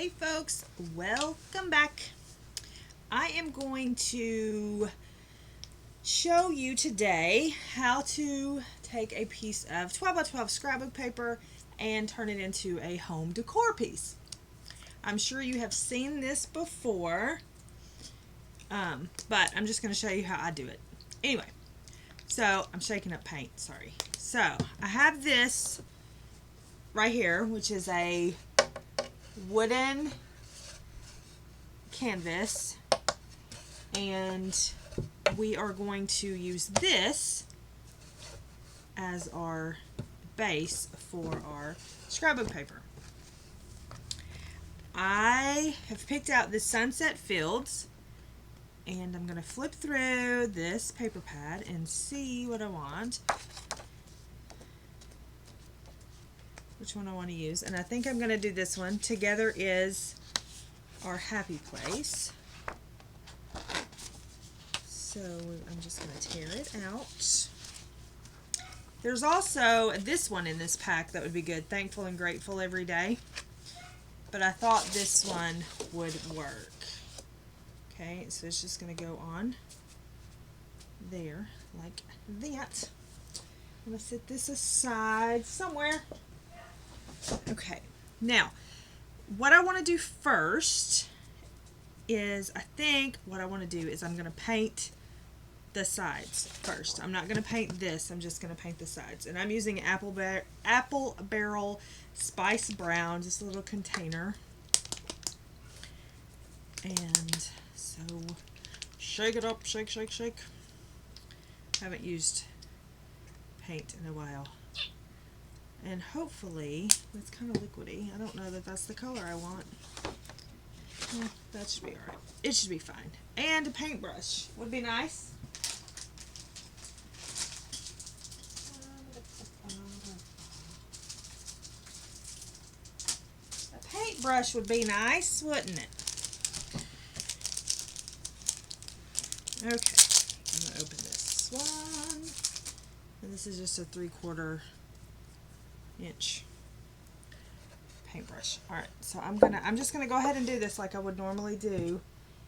Hey folks, welcome back. I am going to show you today how to take a piece of 12 by 12 scrapbook paper and turn it into a home decor piece. I'm sure you have seen this before, but I'm just going to show you how I do it. Anyway, so I'm shaking up paint, sorry. So I have this right here, which is a wooden canvas, and we are going to use this as our base for our scrapbook paper. I have picked out the Sunset Fields, and I'm going to flip through this paper pad and see what I want, which one I want to use, and I think I'm going to do this one. Together is our happy place. So I'm just going to tear it out. There's also this one in this pack that would be good, Thankful and Grateful Every Day. But I thought this one would work. Okay, so it's just going to go on there like that. I'm going to set this aside somewhere. Okay, now what I want to do first is, I think what I want to do is I'm going to paint the sides first. I'm not going to paint this, I'm just going to paint the sides. And I'm using Apple Barrel Spice Brown, just a little container. And so shake it up, shake, shake, shake. Haven't used paint in a while. And hopefully, it's kind of liquidy. I don't know that that's the color I want. Yeah, that should be alright. It should be fine. And a paintbrush would be nice. A paintbrush would be nice, wouldn't it? Okay, I'm going to open this one. And this is just a 3/4 inch paintbrush. Alright, so I'm just gonna go ahead and do this like I would normally do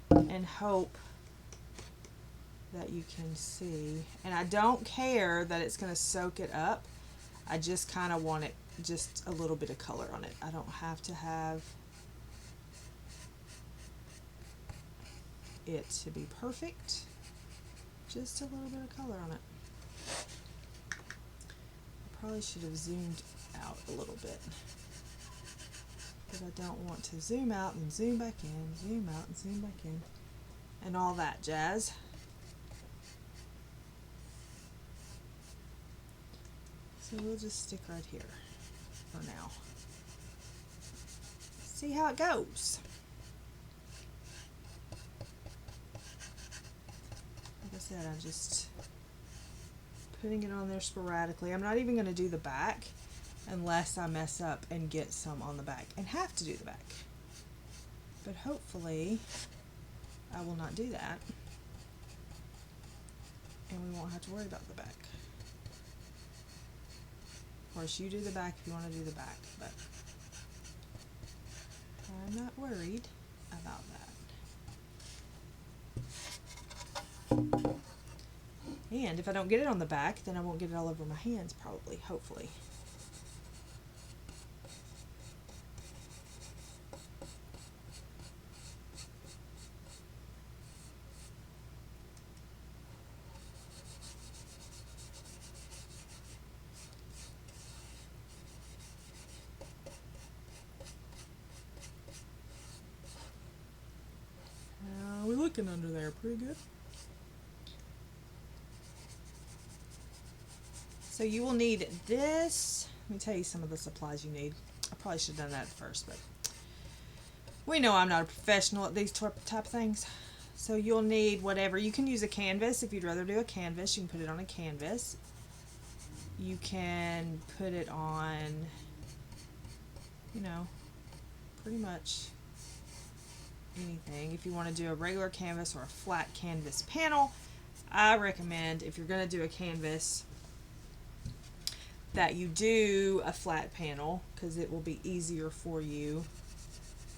and hope that you can see. And I don't care that it's gonna soak it up. I just kind of want it, just a little bit of color on it. I don't have to have it to be perfect. Just a little bit of color on it. I probably should have zoomed out a little bit, but I don't want to zoom out and zoom back in, zoom out and zoom back in, and all that jazz. So we'll just stick right here for now. See how it goes. Like I said, I'm just putting it on there sporadically. I'm not even going to do the back unless I mess up and get some on the back and have to do the back. But hopefully I will not do that, and we won't have to worry about the back. Of course, you do the back if you want to do the back, but I'm not worried about that. And if I don't get it on the back, then I won't get it all over my hands, probably, hopefully. How are we looking under there? Pretty good. So you will need this. Let me tell you some of the supplies you need. I probably should have done that first, but we know I'm not a professional at these type of things. So you'll need whatever. You can use a canvas. If you'd rather do a canvas, you can put it on a canvas. You can put it on, you know, pretty much anything. If you want to do a regular canvas or a flat canvas panel, I recommend, if you're going to do a canvas, that you do a flat panel, because it will be easier for you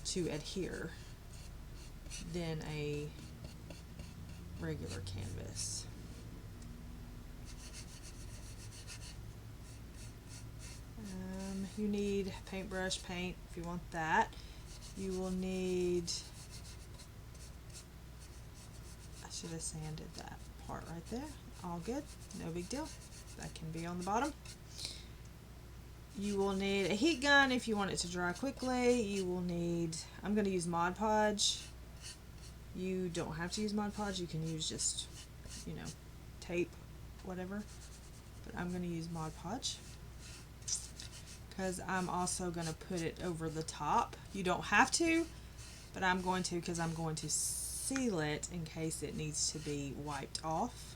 to adhere than a regular canvas. You need paintbrush paint if you want that. You will need, I should have sanded that part right there. All good, no big deal. That can be on the bottom. You will need a heat gun if you want it to dry quickly. You will need, I'm going to use Mod Podge. You don't have to use Mod Podge. You can use just, you know, tape, whatever. But I'm going to use Mod Podge because I'm also going to put it over the top. You don't have to, but I'm going to because I'm going to seal it in case it needs to be wiped off.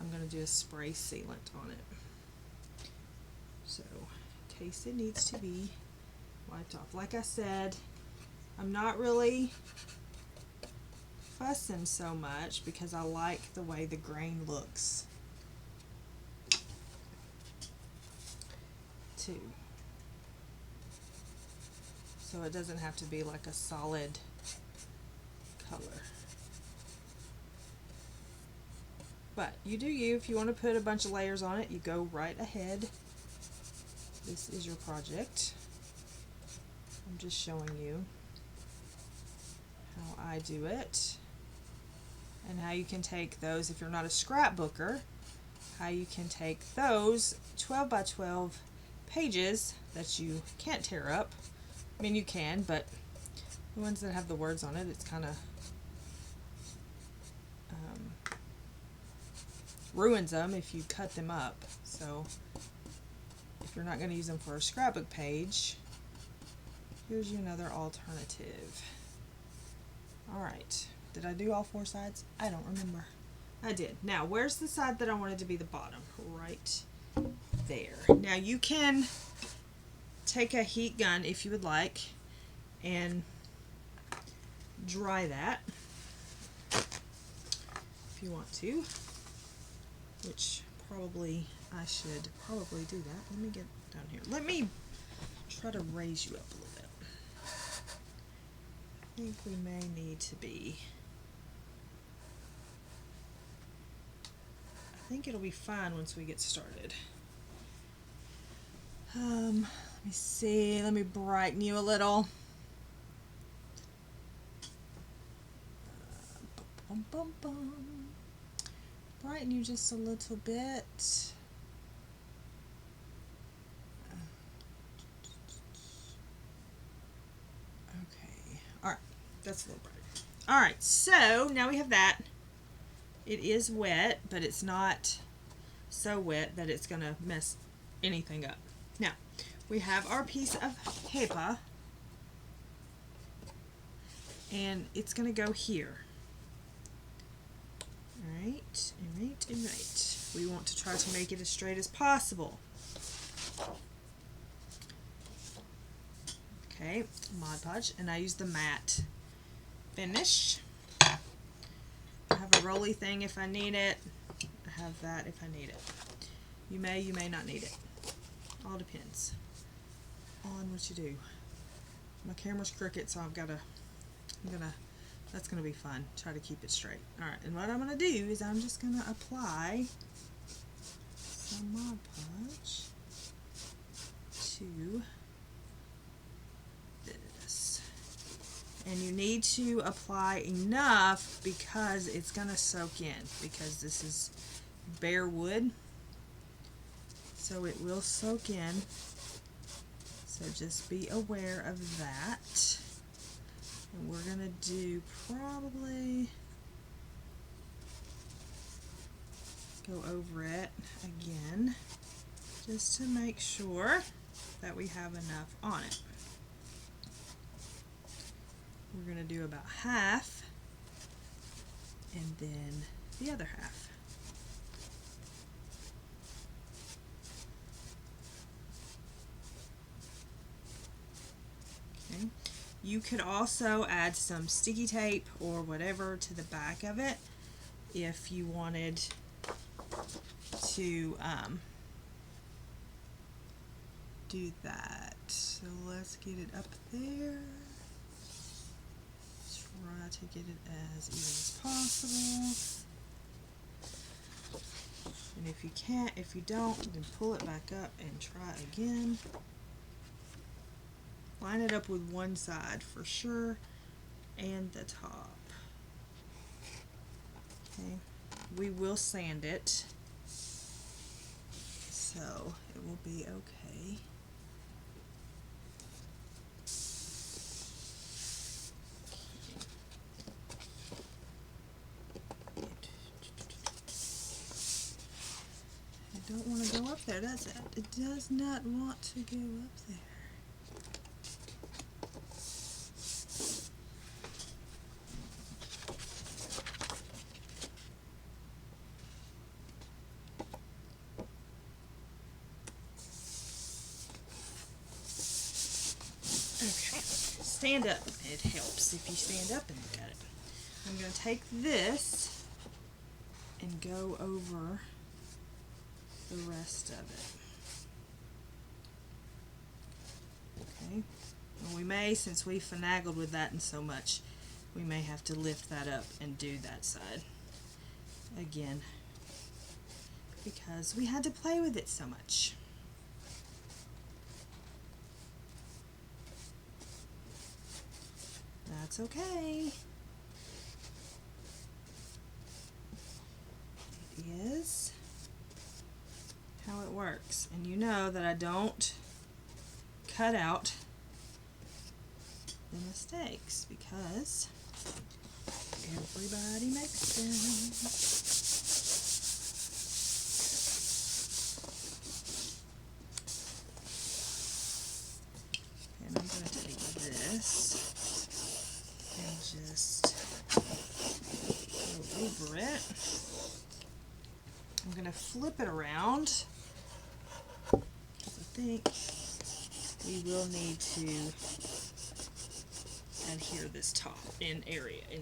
I'm going to do a spray sealant on it. So, in case it needs to be wiped off. Like I said, I'm not really fussing so much because I like the way the grain looks too. So it doesn't have to be like a solid color. But you do you. If you want to put a bunch of layers on it, you go right ahead. This is your project. I'm just showing you how I do it and how you can take those, if you're not a scrapbooker, how you can take those 12 by 12 pages that you can't tear up. I mean, you can, but the ones that have the words on it, it's kind of ruins them if you cut them up. So if you're not going to use them for a scrapbook page, here's you another alternative. Alright, did I do all 4 sides? I don't remember. I did. Now, where's the side that I wanted to be the bottom? Right there. Now, you can take a heat gun if you would like and dry that if you want to, which probably I should probably do that. Let me get down here. Let me try to raise you up a little bit. I think we may need to be, I think it'll be fine once we get started. Let me see, let me brighten you a little. Bum, bum, bum. Brighten you just a little bit. Okay, alright, that's a little brighter. Alright, so now we have that. It is wet, but it's not so wet that it's going to mess anything up. Now, we have our piece of paper, and it's going to go here. Alright, alright, alright. We want to try to make it as straight as possible. Okay, Mod Podge, and I use the matte finish. I have a rolly thing if I need it. I have that if I need it. You may not need it. All depends on what you do. My camera's crooked, so that's gonna be fun. Try to keep it straight. Alright, and what I'm gonna do is I'm just gonna apply some Mod Podge to this. And you need to apply enough because it's gonna soak in, because this is bare wood. So it will soak in. So just be aware of that. And we're going to do probably go over it again just to make sure that we have enough on it. We're going to do about half and then the other half. Okay. You could also add some sticky tape or whatever to the back of it if you wanted to do that. So let's get it up there. Try to get it as even as possible. And if you can't, if you don't, then pull it back up and try again. Line it up with one side for sure, and the top. Okay, we will sand it, so it will be okay. It don't want to go up there, does it? It does not want to go up there. Okay, stand up. It helps if you stand up and look at it. I'm going to take this and go over the rest of it. Okay, and we may, since we finagled with that and so much, we may have to lift that up and do that side again because we had to play with it so much. That's okay. It is how it works. And you know that I don't cut out the mistakes because everybody makes them. And I'm going to take this and just go over it. I'm going to flip it around because I think we will need to adhere this top in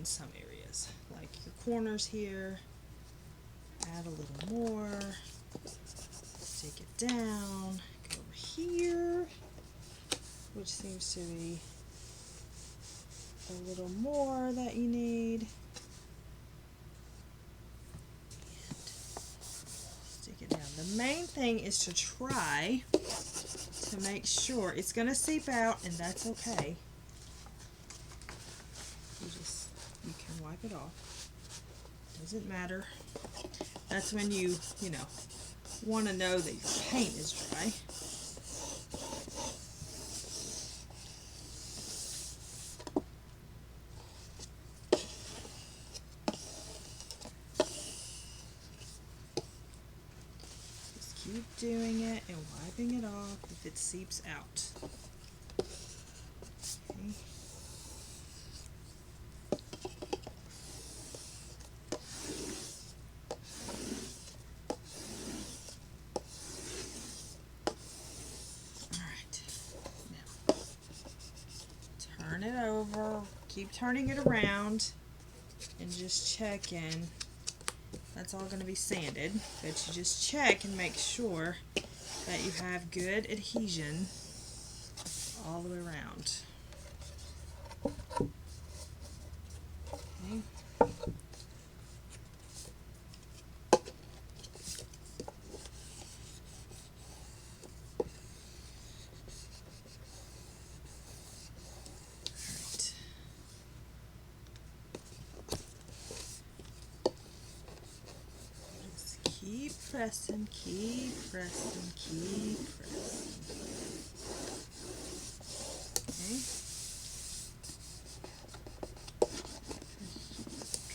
some areas, like your corners here. Add a little more, take it down, go over here, which seems to be a little more that you need. And stick it down. The main thing is to try to make sure it's going to seep out, and that's okay. You can wipe it off. Doesn't matter. That's when you want to know that your paint is dry. Just keep doing it and wiping it off if it seeps out. Okay. Turn it over, keep turning it around, and just checking. That's all going to be sanded, but you just check and make sure that you have good adhesion all the way around. Okay. Keep pressing, keep pressing, keep pressing. Okay.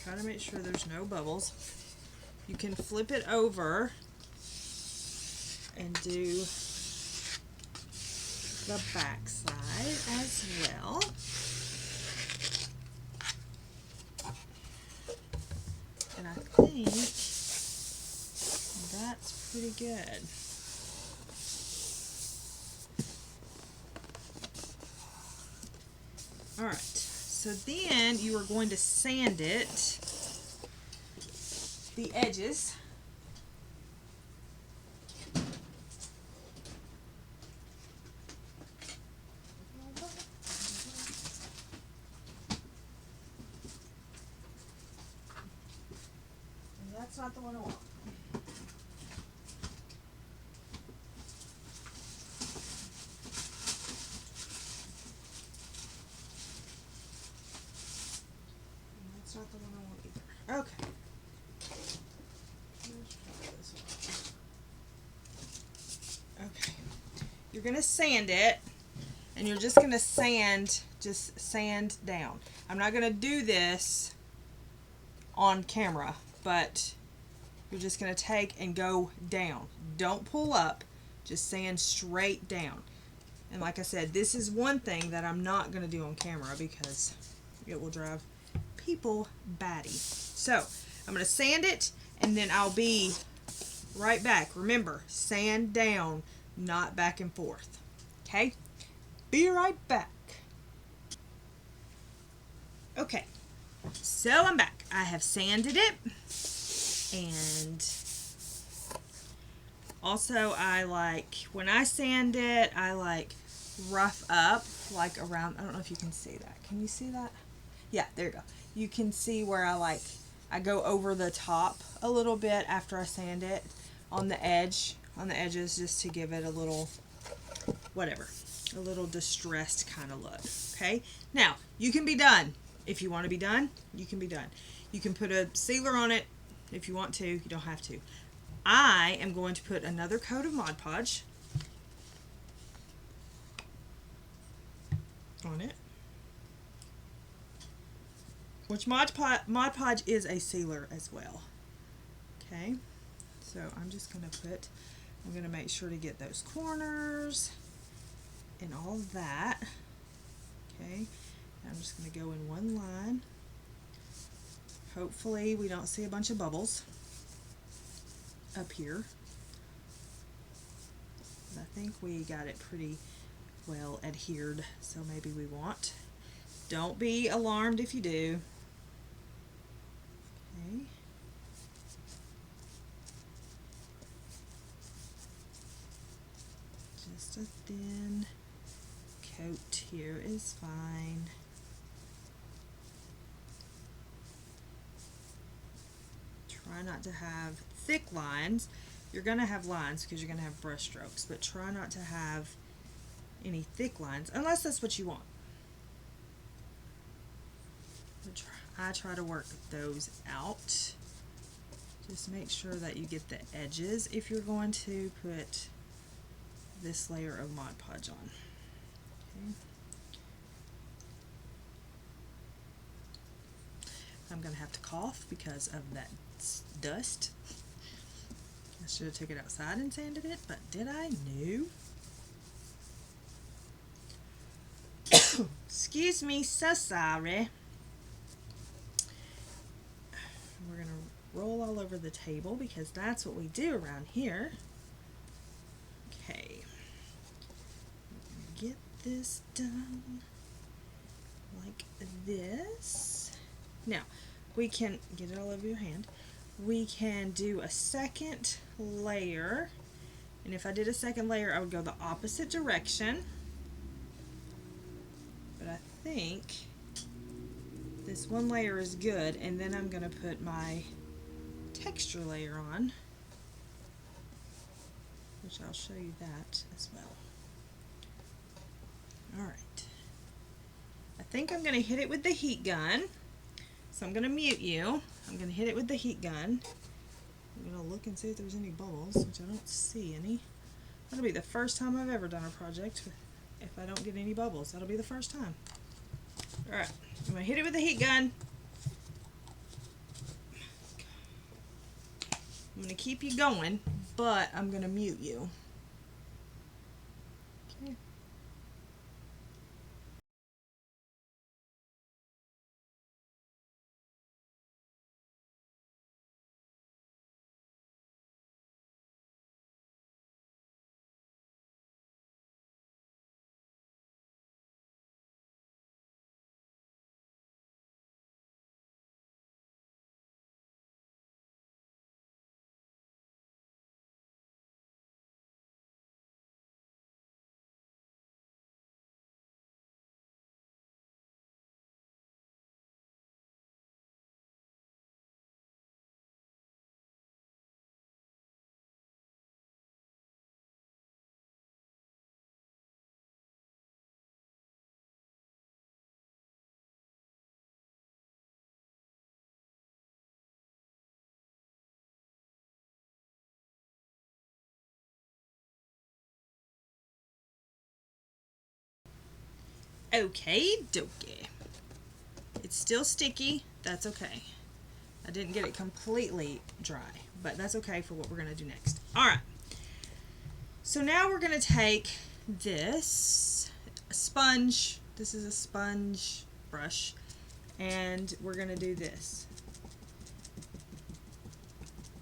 Try to make sure there's no bubbles. You can flip it over and do the back side as well. And I think that's pretty good. Alright, so then you are going to sand it, the edges. That's not the one I want. That's not the one I want either. Okay. Let's try this one. Okay. You're going to sand it, and you're just going to just sand down. I'm not going to do this on camera, but you're just going to take and go down. Don't pull up, just sand straight down. And like I said, this is one thing that I'm not going to do on camera because it will drive people batty. So I'm going to sand it, and then I'll be right back. Remember, sand down, not back and forth. Okay? Be right back. Okay, so I'm back. I have sanded it, and also I like, when I sand it, I like rough up like around, I don't know if you can see that. Can you see that? Yeah, there you go. You can see where I go over the top a little bit after I sand it on the edges, just to give it a little, whatever, a little distressed kind of look. Okay, now you can be done. If you want to be done, you can be done. You can put a sealer on it if you want to. You don't have to. I am going to put another coat of Mod Podge on it, which Mod Podge is a sealer as well. Okay, so I'm just going to make sure to get those corners and all of that. Okay, I'm just going to go in one line. Hopefully we don't see a bunch of bubbles up here. I think we got it pretty well adhered, so maybe we won't. Don't be alarmed if you do. Okay. Just a thin coat here is fine. Try not to have thick lines. You're going to have lines because you're going to have brush strokes, but try not to have any thick lines unless that's what you want. I try to work those out. Just make sure that you get the edges if you're going to put this layer of Mod Podge on. Okay. I'm going to have to cough because of that dust. I should have took it outside and sanded it, but did I? No. Excuse me, so sorry. We're going to roll all over the table because that's what we do around here. Okay. Get this done like this. Now, we can get it all over your hand. We can do a second layer, and if I did a second layer, I would go the opposite direction. But I think this one layer is good, and then I'm going to put my texture layer on, which I'll show you that as well. Alright. I think I'm going to hit it with the heat gun. So I'm going to mute you. I'm going to hit it with the heat gun. I'm going to look and see if there's any bubbles, which I don't see any. That'll be the first time I've ever done a project if I don't get any bubbles. That'll be the first time. Alright, I'm going to hit it with the heat gun. I'm going to keep you going, but I'm going to mute you. Okay. Okay, dokie. It's still sticky. That's okay. I didn't get it completely dry, but that's okay for what we're going to do next. All right. So now we're going to take this sponge. This is a sponge brush, and we're going to do this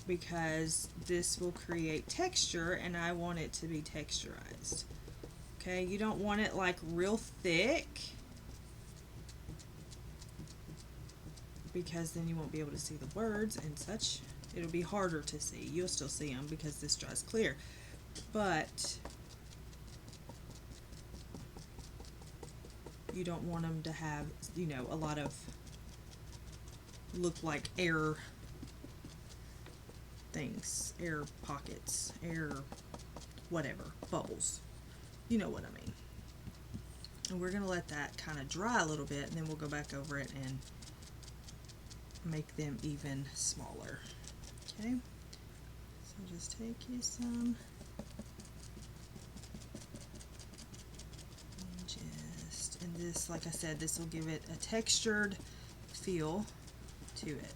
because this will create texture, and I want it to be texturized. Okay, you don't want it like real thick because then you won't be able to see the words and such. It'll be harder to see. You'll still see them because this dries clear, but you don't want them to have, you know, a lot of look like air things, air pockets, air whatever, bubbles. You know what I mean. And we're going to let that kind of dry a little bit, and then we'll go back over it and make them even smaller. Okay, so just take you some and just, and this, like I said, this will give it a textured feel to it.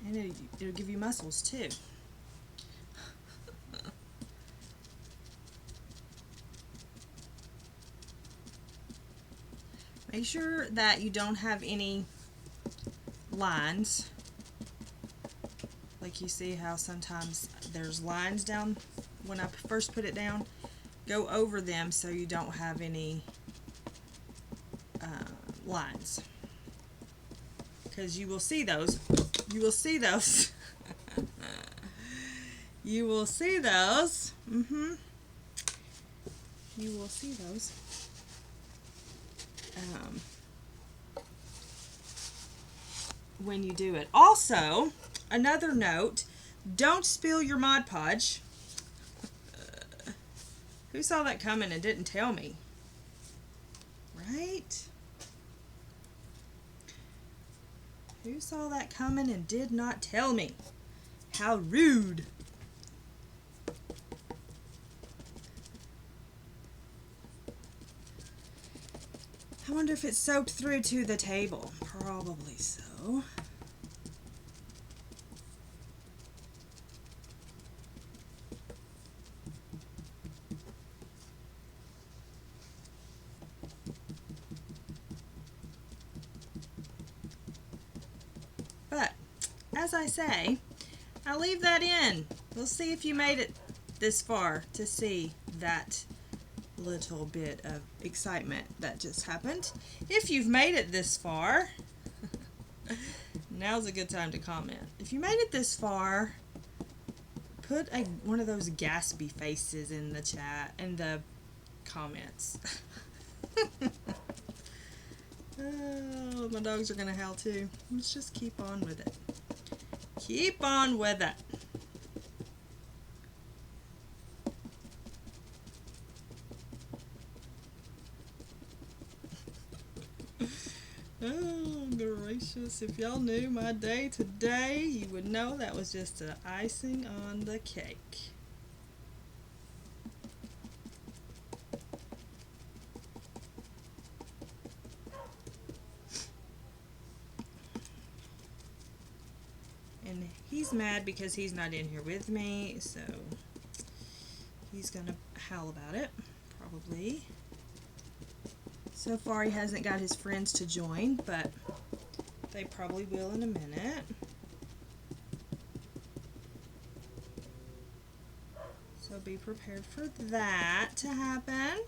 And it'll give you muscles too. Make sure that you don't have any lines. Like you see how sometimes there's lines down when I first put it down. Go over them so you don't have any lines. Because you will see those. You will see those. You will see those. You will see those. When you do it. Also, another note, don't spill your Mod Podge. Who saw that coming and didn't tell me? Right? Who saw that coming and did not tell me? How rude. I wonder if it's soaked through to the table. Probably so. But, as I say, I'll leave that in. We'll see if you made it this far to see that little bit of excitement that just happened. If you've made it this far, now's a good time to comment. If you made it this far, put one of those gaspy faces in the chat and the comments. Oh, my dogs are gonna howl too. Let's just keep on with it. Keep on with it. Oh, gracious. If y'all knew my day today, you would know that was just the icing on the cake. And he's mad because he's not in here with me, so he's gonna howl about it, probably. So far he hasn't got his friends to join, but they probably will in a minute. So be prepared for that to happen.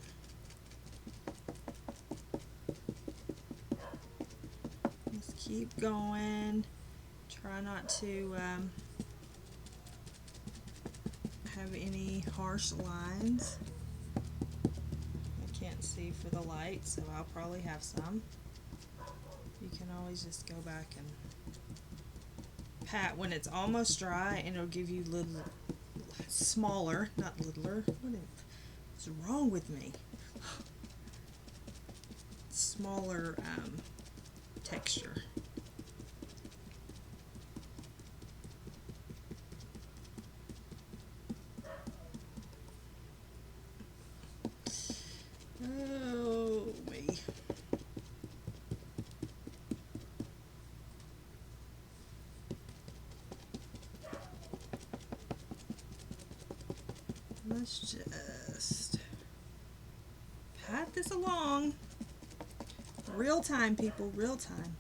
Just keep going. Try not to have any harsh lines. Can't see for the light, so I'll probably have some. You can always just go back and pat when it's almost dry, and it'll give you little smaller, not littler. What's wrong with me? Smaller texture. let's just pat this along. Real time, people, real time.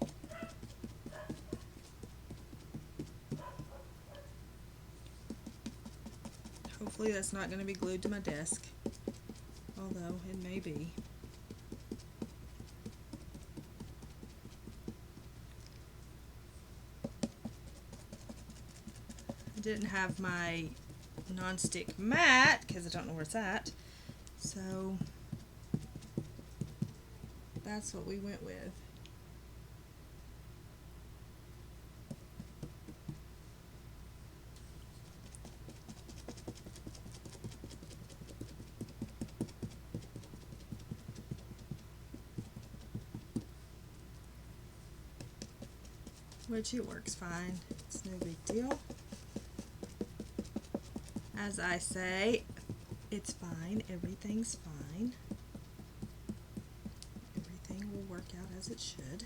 Hopefully that's not going to be glued to my desk, although it may be. I didn't have my non-stick mat because I don't know where it's at, so that's what we went with. Which it works fine. It's no big deal. As I say, it's fine. Everything's fine. Everything will work out as it should.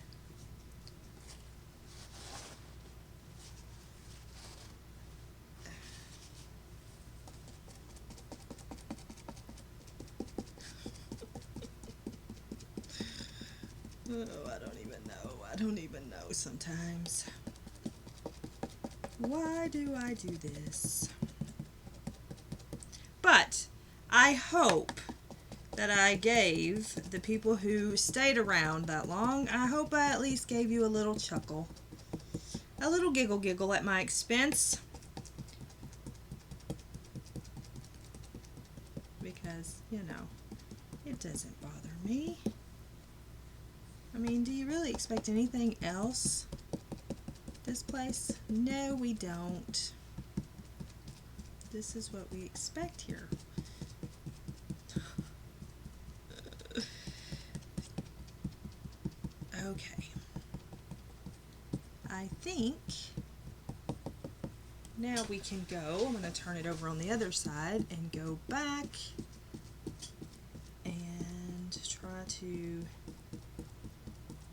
Oh, I don't even know. I don't even know sometimes. Why do I do this? But I hope that I gave the people who stayed around that long, I hope I at least gave you a little chuckle. A little giggle at my expense. Because, you know, it doesn't bother me. I mean, do you really expect anything else? This place? No, we don't. This is what we expect here. Okay. I think now we can go. I'm going to turn it over on the other side and go back and try to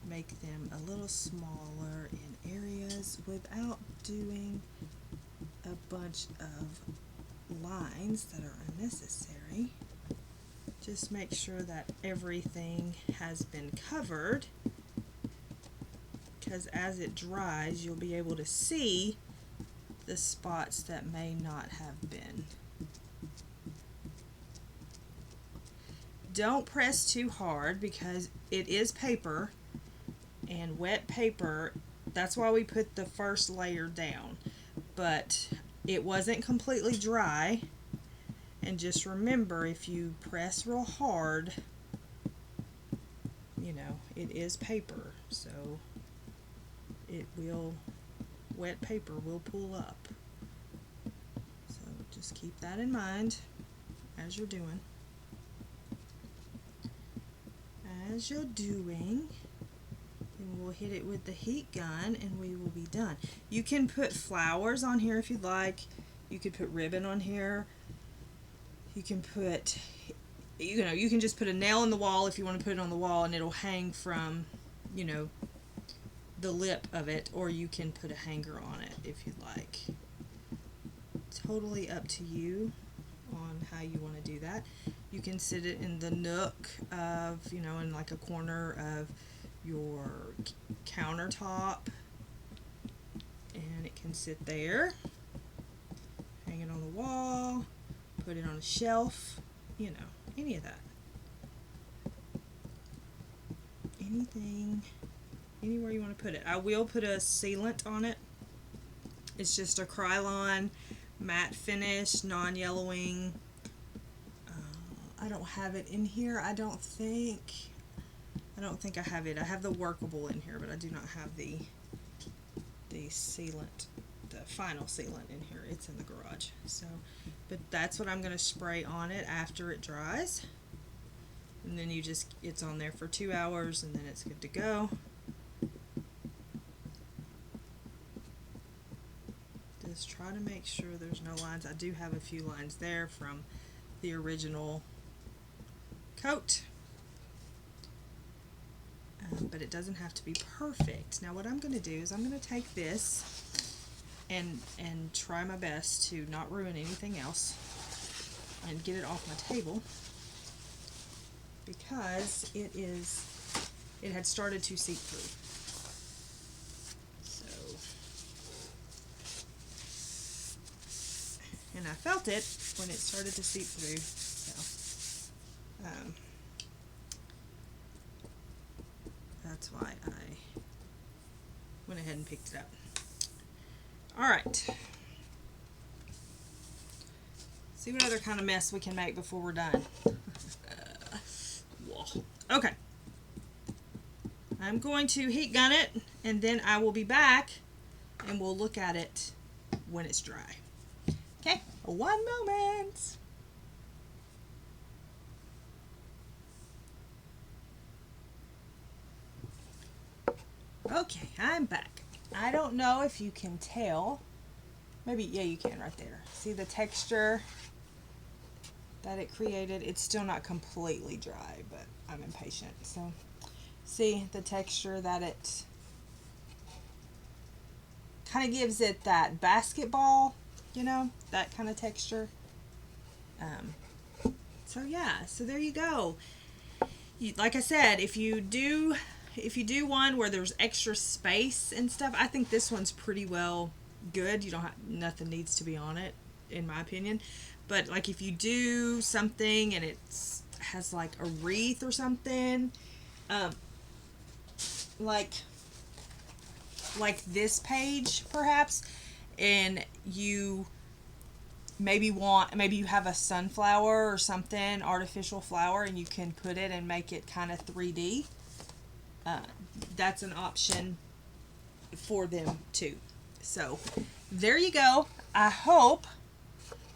make them a little smaller in areas without doing a bunch of lines that are unnecessary. Just make sure that everything has been covered, because as it dries you'll be able to see the spots that may not have been. Don't press too hard because it is paper, and wet paper, that's why we put the first layer down. But it wasn't completely dry, and just remember, if you press real hard, you know, it is paper, so it will, wet paper will pull up. So just keep that in mind as you're doing. And we'll hit it with the heat gun and we will be done. You can put flowers on here if you'd like. You could put ribbon on here. You can put, you know, you can just put a nail in the wall if you want to put it on the wall, and it'll hang from, you know, the lip of it, or you can put a hanger on it if you'd like. Totally up to you on how you want to do that. You can sit it in the nook of, you know, in like a corner of your countertop, and it can sit there. Hang it on the wall, put it on a shelf, you know, any of that. Anything, anywhere you want to put it. I will put a sealant on it. It's just a Krylon matte finish, non-yellowing. I don't have it in here. I don't think I have it. I have the workable in here, but I do not have the sealant, the final sealant in here. It's in the garage. So, but that's what I'm going to spray on it after it dries. And then you just, it's on there for 2 hours and then it's good to go. Just try to make sure there's no lines. I do have a few lines there from the original coat. But it doesn't have to be perfect. Now what I'm going to do is I'm going to take this and try my best to not ruin anything else. and get it off my table because it had started to seep through. So, and I felt it when it started to seep through. So, that's why I went ahead and picked it up. All right. See what other kind of mess we can make before we're done. Okay. I'm going to heat gun it, and then I will be back, and we'll look at it when it's dry. Okay, one moment. Okay, I'm back. I don't know if you can tell. Maybe, yeah, you can right there. See the texture that it created? It's still not completely dry, but I'm impatient. So, see the texture that it kind of gives it that basketball, you know, that kind of texture. So yeah, so there you go. Like I said, if you do one where there's extra space and stuff, I think this one's pretty well good. You don't have, nothing needs to be on it, in my opinion. But like if you do something and it has like a wreath or something, like this page perhaps, and you maybe you have a sunflower or something, artificial flower, and you can put it and make it kind of 3D. That's an option for them too. So there you go. I hope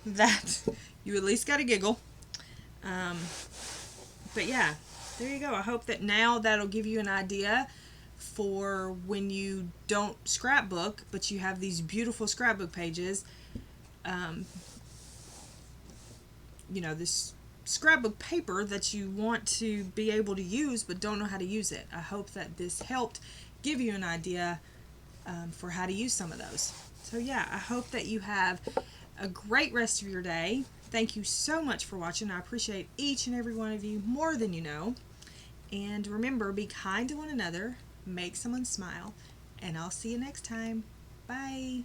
that you at least got a giggle. But yeah, there you go. I hope that now that'll give you an idea for when you don't scrapbook, but you have these beautiful scrapbook pages. You know, this scrapbook paper that you want to be able to use but don't know how to use it. I hope that this helped give you an idea for how to use some of those. So yeah, I hope that you have a great rest of your day. Thank you so much for watching. I appreciate each and every one of you more than you know. And remember, be kind to one another, make someone smile, and I'll see you next time. Bye.